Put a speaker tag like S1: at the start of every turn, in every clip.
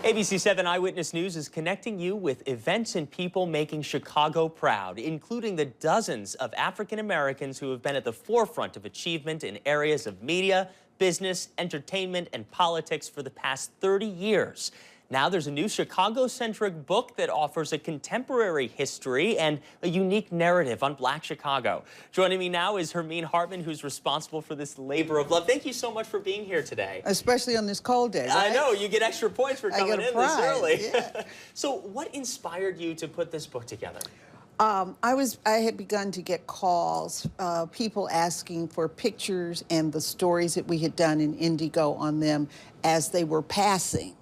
S1: ABC 7 Eyewitness News is connecting you with events and people making Chicago proud, including the dozens of African Americans who have been at the forefront of achievement in areas of media, business, entertainment, and politics for the past 30 years. Now there's a new Chicago-centric book that offers a contemporary history and a unique narrative on Black Chicago. Joining me now is Hermene Hartman, who's responsible for this labor of love. Thank you so much for being here today.
S2: Especially on this cold day, right?
S1: I know, you get extra points for coming in this early.
S2: Yeah.
S1: So what inspired you to put this book together?
S2: I had begun to get calls, people asking for pictures and the stories that we had done in N'DIGO on them as they were passing.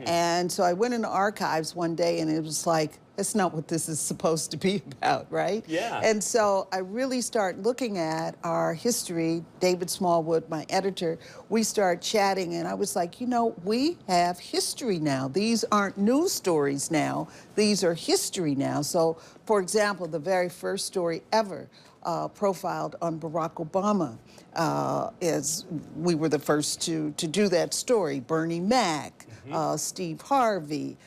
S2: And so I went in the archives one day and it was like, that's not what this is supposed to be about, right?
S1: Yeah.
S2: And so I really start looking at our history. David Smallwood, my editor, we start chatting and I was like, you know, we have history now. These aren't news stories now. These are history now. So, for example, the very first story ever profiled on Barack Obama is we were the first to do that story. Bernie Mac, Steve Harvey,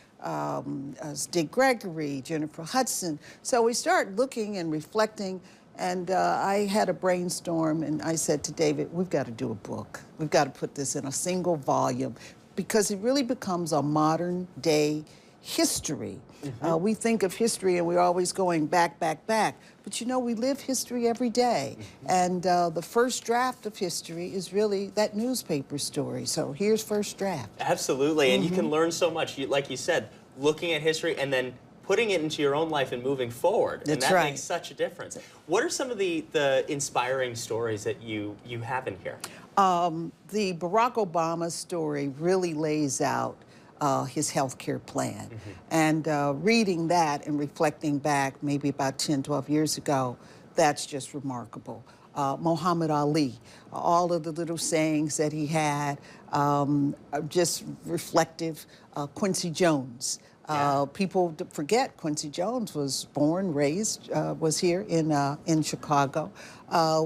S2: Dick Gregory, Jennifer Hudson. So we start looking and reflecting, and I had a brainstorm, and I said to David, we've got to do a book. We've got to put this in a single volume because it really becomes a modern day history. We think of history and we're always going back, back, back. But you know, we live history every day. And the first draft of history is really that newspaper story. So here's first draft.
S1: Absolutely, and you can learn so much. Like you said, looking at history and then putting it into your own life and moving forward.
S2: That's
S1: and that
S2: right.
S1: makes such a difference. What are some of the inspiring stories that you have in here?
S2: The Barack Obama story really lays out his health care plan. And reading that and reflecting back maybe about 10, 12 years ago, that's just remarkable. Muhammad Ali, all of the little sayings that he had, just reflective. Quincy Jones. People forget Quincy Jones was born, raised, was here in Chicago.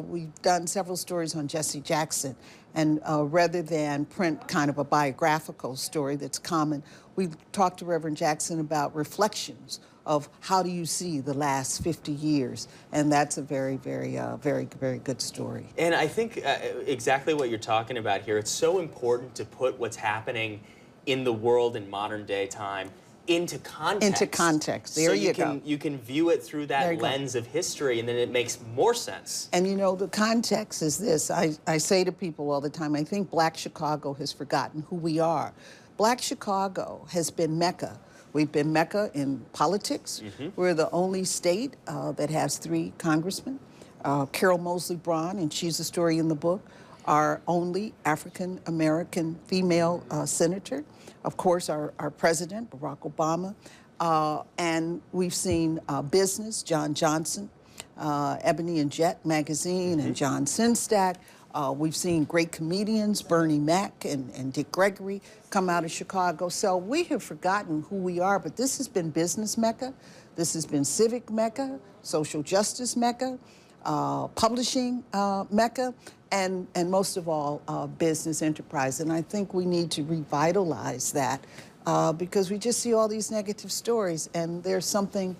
S2: We've done several stories on Jesse Jackson. And rather than print kind of a biographical story that's common, we've talked to Reverend Jackson about reflections of how do you see the last 50 years. And that's a very, very good story.
S1: And I think exactly what you're talking about here, it's so important to put what's happening in the world in modern day time into context.
S2: Into context. There you go.
S1: You can view it through that lens of history, and then it makes more sense.
S2: And you know, the context is this. I say to people all the time, I think Black Chicago has forgotten who we are. Black Chicago has been Mecca. We've been Mecca in politics. We're the only state that has 3 congressmen. Carol Moseley Braun, and she's a story in the book, our only African-American female senator. Of course, our president, Barack Obama. And we've seen business, John Johnson, Ebony and Jet magazine, and John Sinstack. We've seen great comedians, Bernie Mac and Dick Gregory, come out of Chicago. So we have forgotten who we are, but this has been business Mecca. This has been civic Mecca, social justice Mecca, publishing Mecca, and most of all, business enterprise. And I think we need to revitalize that because we just see all these negative stories, and there's something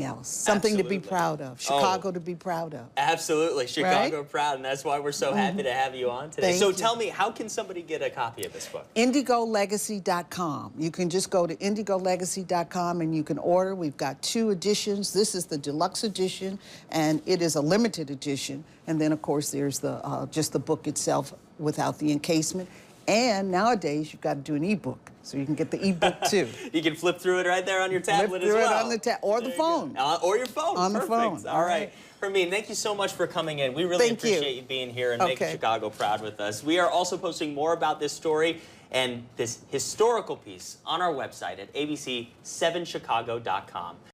S2: else, something to be proud of, Chicago to be proud of.
S1: Absolutely, Chicago
S2: right?
S1: Proud, and that's why we're so happy to have you on today.
S2: Thank you.
S1: Tell me, how can somebody get a copy of this book?
S2: NDigoLegacy.com. You can just go to NDigoLegacy.com and you can order. We've got 2 editions. This is the deluxe edition, and it is a limited edition. And then, of course, there's the just the book itself without the encasement. And nowadays, you've got to do an e-book, so you can get the e-book too.
S1: You can flip through it right there on your tablet as well.
S2: Flip through it on the tablet, or the phone.
S1: Or your phone.
S2: On the phone.
S1: All right. Hermene, thank you so much for coming in. We really appreciate you being here and making Chicago proud with us. We are also posting more about this story and this historical piece on our website at abc7chicago.com.